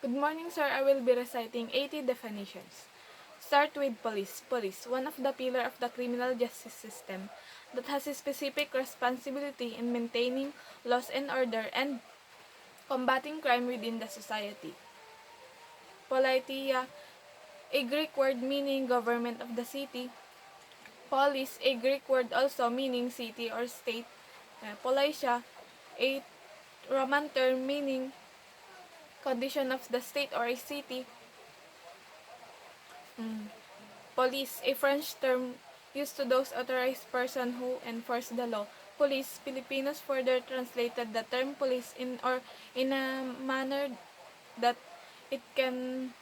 Good morning, sir. I will be reciting 80 definitions. Start with police. Police, one of the pillars of the criminal justice system that has a specific responsibility in maintaining laws and order and combating crime within the society. Politia, a Greek word meaning government of the city. Polis, a Greek word also meaning city or state. Politia, a Roman term meaning condition of the state or a city. Police, a French term used to those authorized persons who enforce the law. Police, Filipinos further translated the term police in a manner that it can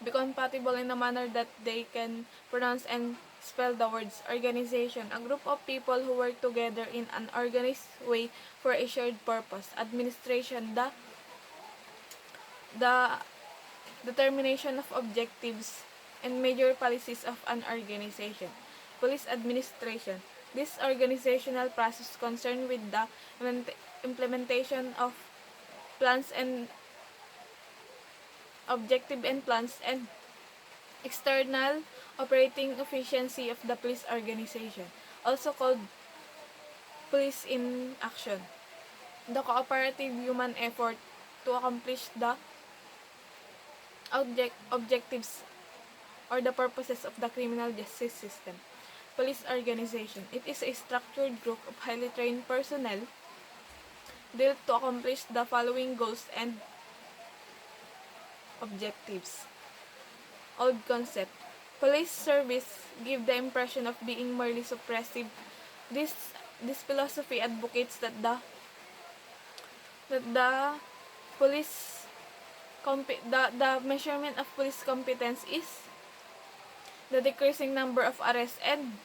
be compatible in a manner that they can pronounce and spell the words organization, a group of people who work together in an organized way for a shared purpose. Administration, the determination of objectives and major policies of an organization. Police administration. This organizational process concerned with the implementation of plans and objective and plans and external operating efficiency of the police organization, also called police in action. The cooperative human effort to accomplish the objectives or the purposes of the criminal justice system. Police organization. It is a structured group of highly trained personnel built to accomplish the following goals and objectives. Old concept. Police service give the impression of being merely suppressive. This philosophy advocates that the police the measurement of police competence is the decreasing number of arrests and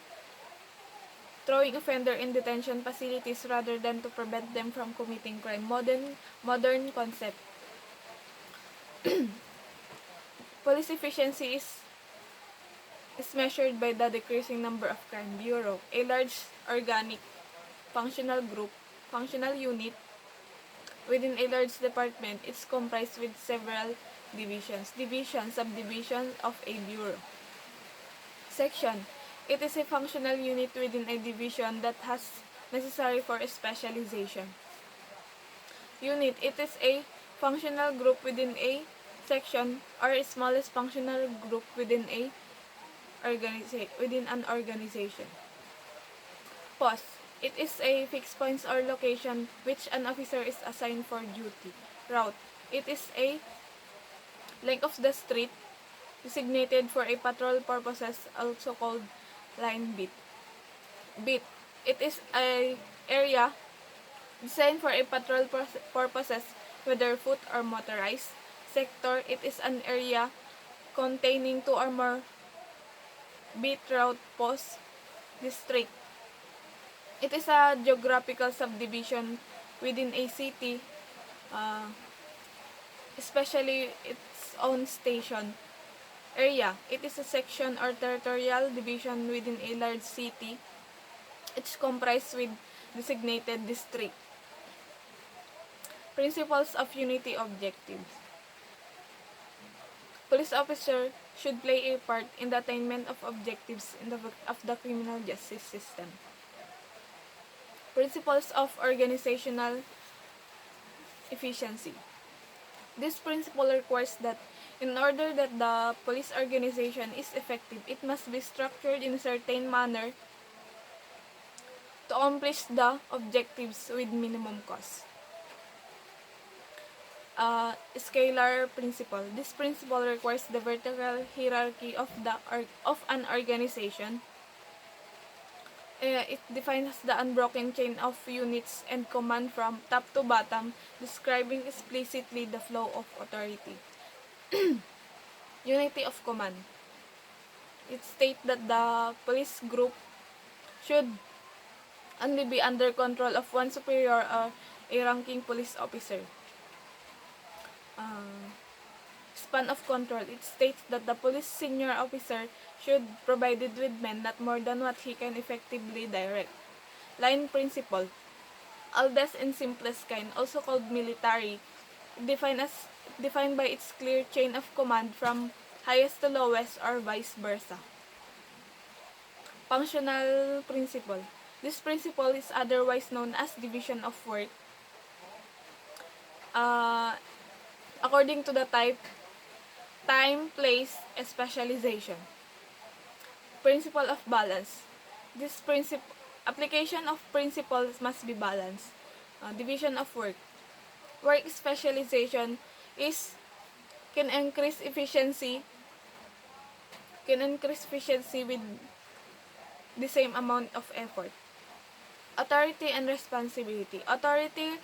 throwing offender in detention facilities rather than to prevent them from committing crime. Modern concept. Police efficiency is measured by the decreasing number of crime. Bureau, a large organic functional unit within a large department. It's comprised with several divisions. Subdivision of a bureau. Section, it is a functional unit within a division that has necessary for specialization. Unit, it is a functional group within a section or a smallest functional group within an organization. Post, it is a fixed point or location which an officer is assigned for duty. Route, it is a length of the street designated for a patrol purposes, also called line beat. Beat, it is a area designed for a patrol purposes, whether foot or motorized. Sector, it is an area containing two or more beat route posts. District, it is a geographical subdivision within a city, especially its own station. Area, it is a section or territorial division within a large city. It's comprised with designated district. Principles of unity objectives. Police officer should play a part in the attainment of objectives of the criminal justice system. Principles of organizational efficiency. This principle requires that in order that the police organization is effective, it must be structured in a certain manner to accomplish the objectives with minimum cost. Scalar principle. This principle requires the vertical hierarchy of an organization. It defines the unbroken chain of units and command from top to bottom, describing explicitly the flow of authority. Unity of command. It states that the police group should only be under control of one superior or a ranking police officer. Span of control. It states that the police senior officer should be provided with men not more than what he can effectively direct. Line principle. Oldest and simplest kind, also called military, defined as defined by its clear chain of command from highest to lowest or vice versa. Functional principle. This principle is otherwise known as division of work. Uh, According to the type, time, place, and specialization. Principle of balance. This application of principles must be balanced. Division of work. Work specialization is can increase efficiency with the same amount of effort. Authority and responsibility. Authority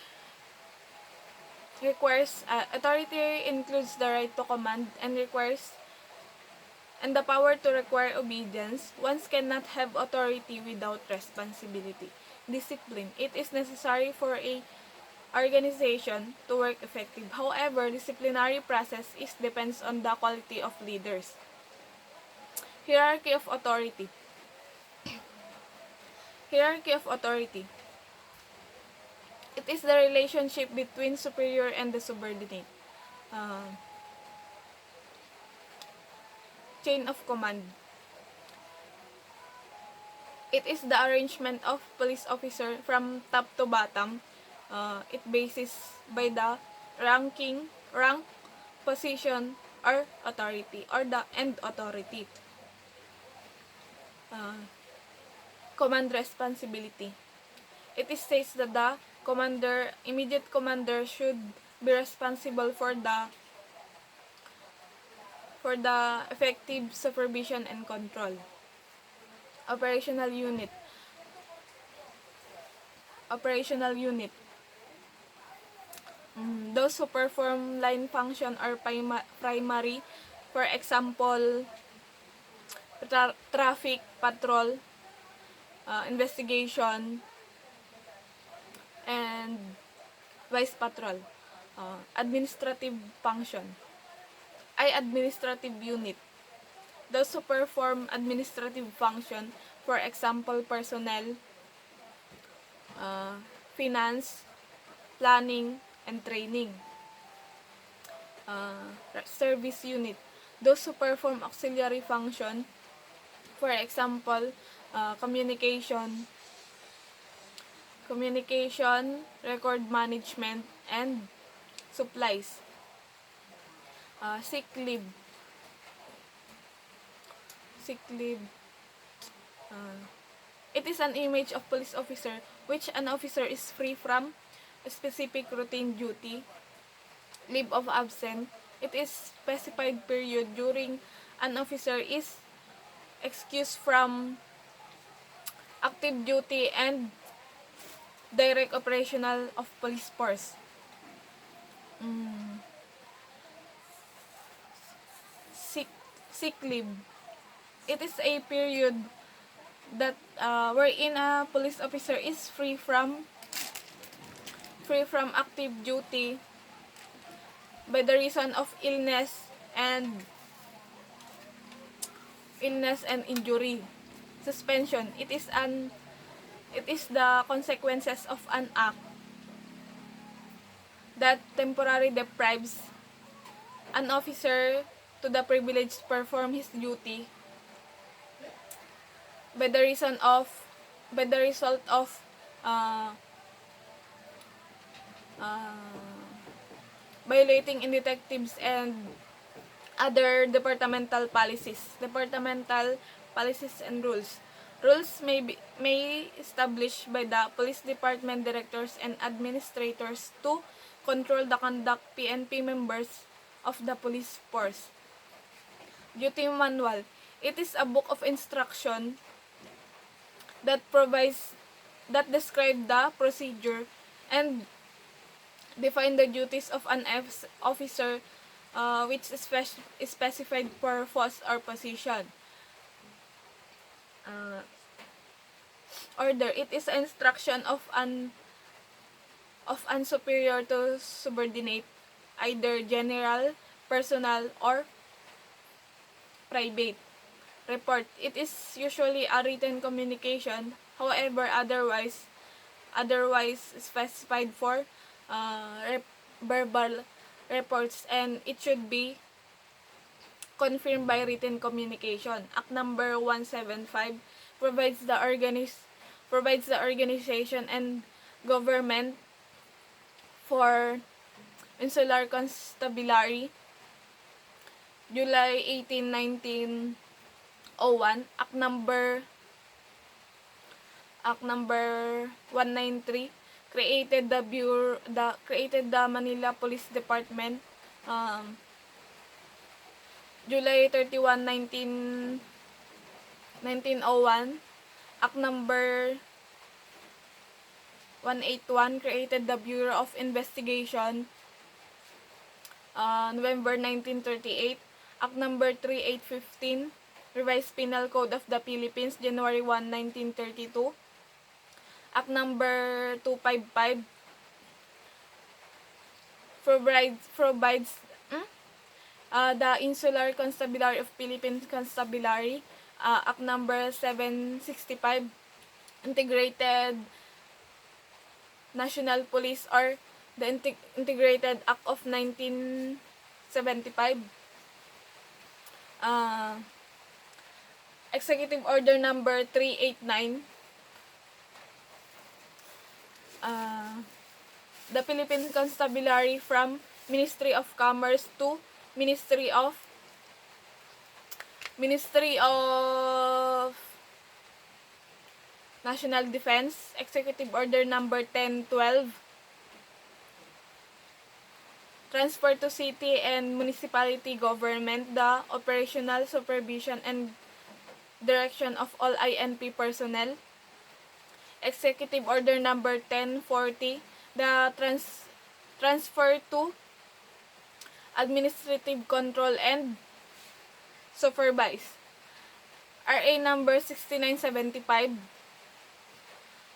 includes the right to command and the power to require obedience. One cannot have authority without responsibility. Discipline. It is necessary for a organization to work effective. However, disciplinary process depends on the quality of leaders. Hierarchy of authority. Hierarchy of authority. It is the relationship between superior and the subordinate. Chain of command. It is the arrangement of police officer from top to bottom. It bases by the rank, position, or authority, or the end authority. Command responsibility. It states that the immediate commander should be responsible for the effective supervision and control. Operational unit. Those who perform line function are primary, for example, traffic patrol, investigation, and vice patrol. Administrative function. Administrative unit. Those who perform administrative function, for example, personnel, finance, planning, and training. Service unit. Those who perform auxiliary function, for example, communication, record management, and supplies. Sick leave. It is an image of police officer which an officer is free from a specific routine duty. Leave of absence. It is specified period during an officer is excused from active duty and direct operational of police force. Sick leave. It is a period that wherein a police officer is free from active duty by the reason of illness and injury. Suspension. It is the consequences of an act that temporarily deprives an officer to the privilege to perform his duty by the result of violating in detectives and other departmental policies and rules. Rules may established by the police department directors and administrators to control the conduct PNP members of the police force. Duty manual. It is a book of instruction that describe the procedure and define the duties of an officer which is specified for post or position. Order. It is an instruction of an superior to subordinate, either general, personal, or private. Report. It is usually a written communication, however otherwise specified for verbal reports, and it should be confirmed by written communication. Act number 175 provides the organization and government for Insular Constabulary. July 18, 1901, Act number 193 created the Manila Police Department. July 31, 1901, Act number 181 created the Bureau of Investigation. November 1938, Act number 3815, Revised Penal Code of the Philippines, January 1, 1932. Act number 255 provides the Insular Constabulary of Philippines Constabulary. Act number 765, Integrated National Police, or the Integrated Act of 1975. Executive Order number 389, the Philippine Constabulary from Ministry of Commerce to Ministry of National Defense. Executive Order number 1012, transfer to city and municipality government the operational supervision and direction of all INP personnel. Executive Order number 1040, the transfer to administrative control and supervise. RA number 6975,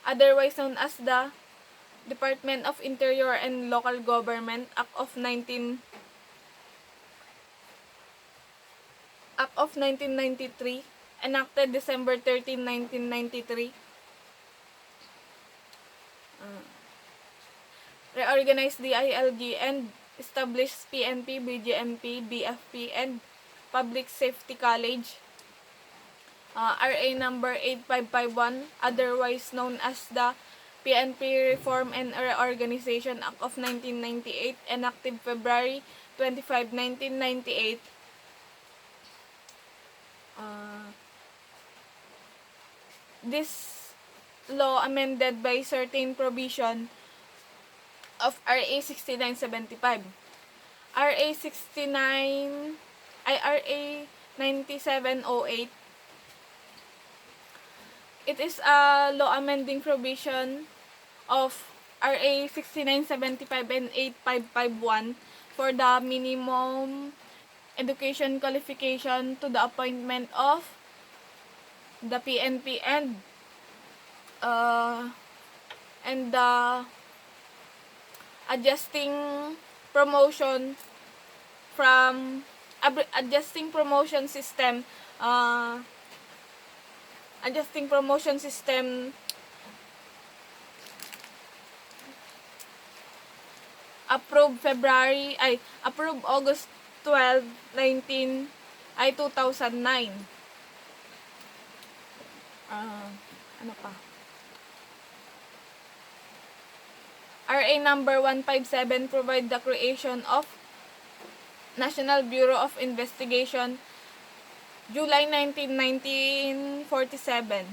otherwise known as the Department of Interior and Local Government, Act of 1993, enacted December 13, 1993. Reorganized the ILG and established PNP, BGMP, BFP, and Public Safety College. RA number 8551, otherwise known as the PNP Reform and Reorganization Act of 1998, enacted February 25, 1998. This law amended by certain provision of RA 6975. RA 9708. It is a law amending provision of RA 6975 and 8551 for the minimum education qualification to the appointment of the PNP and the adjusting promotion system approved August 12, 2009. Ano pa? RA number 157 provide the creation of National Bureau of Investigation, July 19, 1947.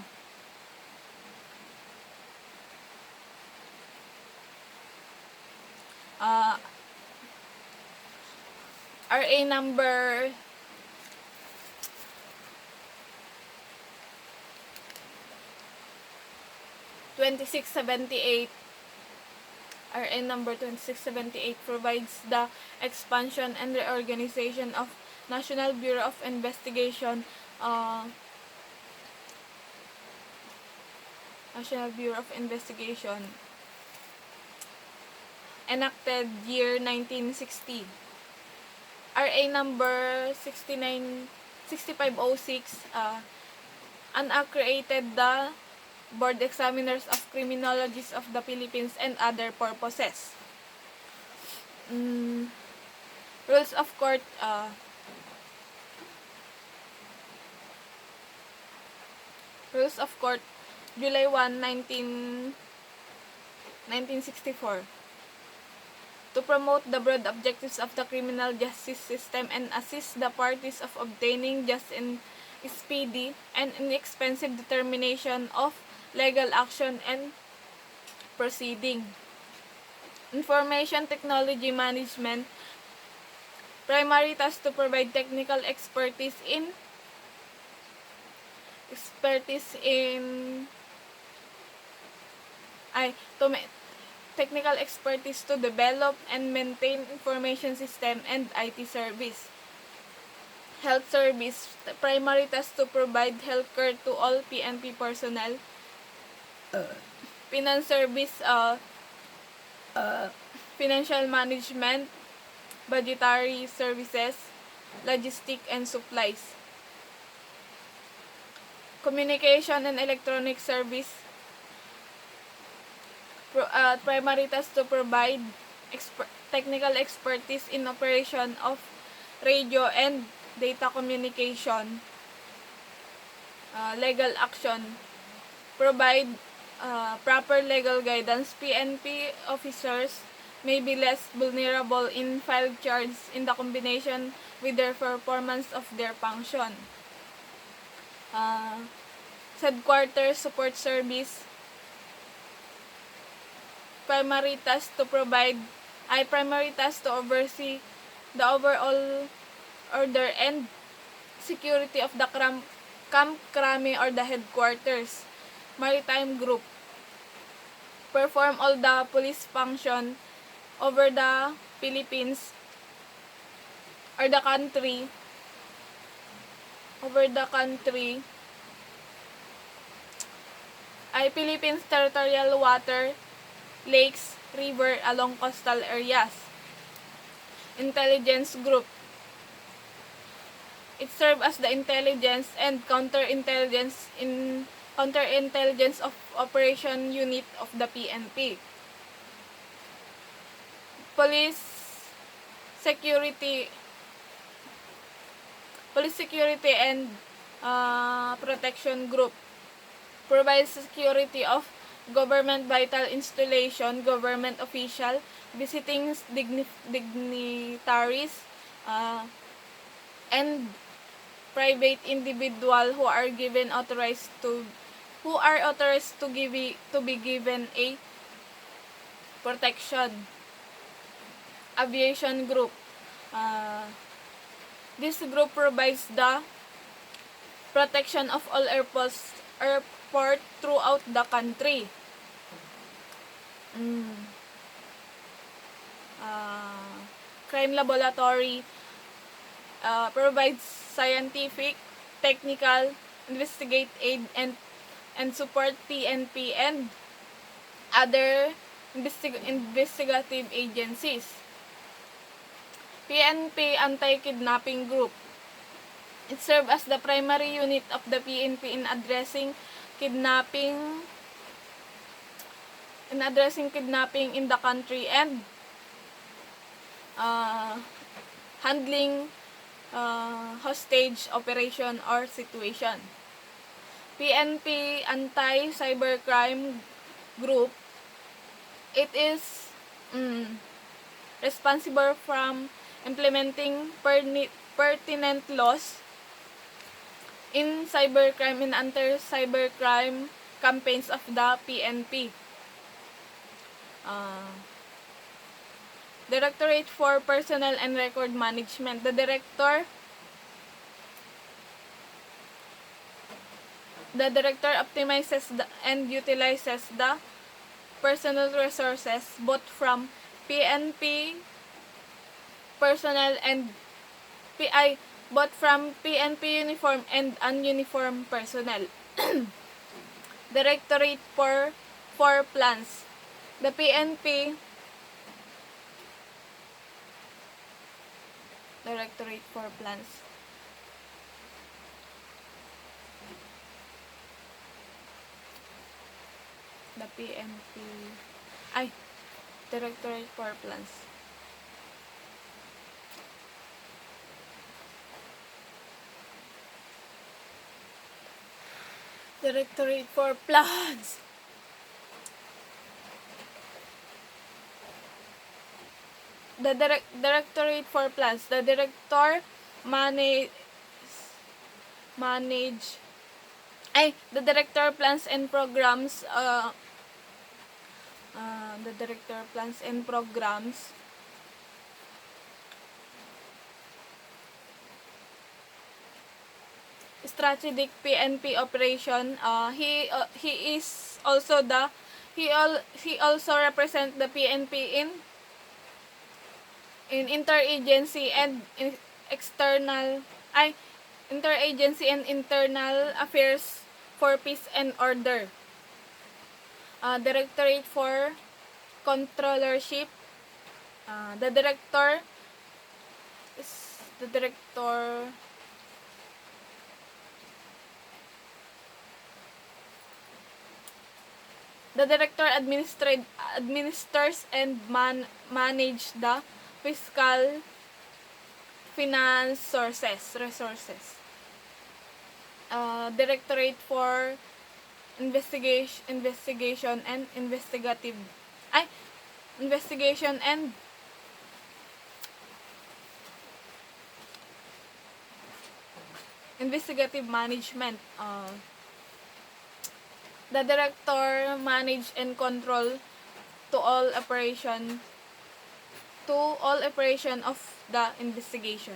RA number 2678. RA number 2678 provides the expansion and reorganization of National Bureau of Investigation, enacted year 1960. RA number 6506, an act created the Board Examiners of Criminologists of the Philippines and other purposes. Rules of Court, Rules of Court, July 1, 1964. To promote the broad objectives of the criminal justice system and assist the parties of obtaining just and speedy and inexpensive determination of legal action and proceeding. Information Technology Management, primary task to provide technical expertise in technical expertise to develop and maintain information system and IT service. Health Service, primary task to provide healthcare to all PNP personnel. Finance Service, financial management, budgetary services, logistic and supplies. Communication and Electronic Service, primary task to provide technical expertise in operation of radio and data communication. Legal action, provide proper legal guidance. PNP officers may be less vulnerable in filed charges in the combination with their performance of their function. Headquarters Support Service, primary task to oversee the overall order and security of the Camp Crame or the headquarters. Maritime Group, perform all the police function over the Philippines or the country, ay Philippines territorial water, lakes, river along coastal areas. Intelligence Group, it serves as the intelligence and counterintelligence of operation unit of the PNP. Police Security and Protection Group, provides security of government vital installation, government official, visiting dignitaries, and private individual who are authorized to be given a protection. Aviation Group, this group provides the protection of all airport throughout the country. Crime Laboratory, provides scientific, technical, investigate aid and support PNP and other investigative agencies. PNP Anti-Kidnapping Group, it serves as the primary unit of the PNP in addressing kidnapping in the country and handling hostage operation or situation. PNP Anti-Cybercrime Group, it is responsible from implementing pertinent laws in cybercrime and anti-cybercrime campaigns of the PNP. Directorate for Personnel and Record Management. The director optimizes and utilizes the personal resources both from PNP personnel and PNP uniform and ununiformed personnel. Directorate for plans. The PNP Directorate for Plans. The PNP Directorate for Plans. Directorate for Plans. The Directorate for Plans. The director manage the director plans and programs the director plans and programs strategic PNP operation. He is also he also represent the PNP in interagency and in external interagency and internal affairs for peace and order. Directorate for Controllership. The director is the director The director administers and manage the fiscal finance resources. Directorate for investigation and investigative management. The director manage and control to all operation of the investigation.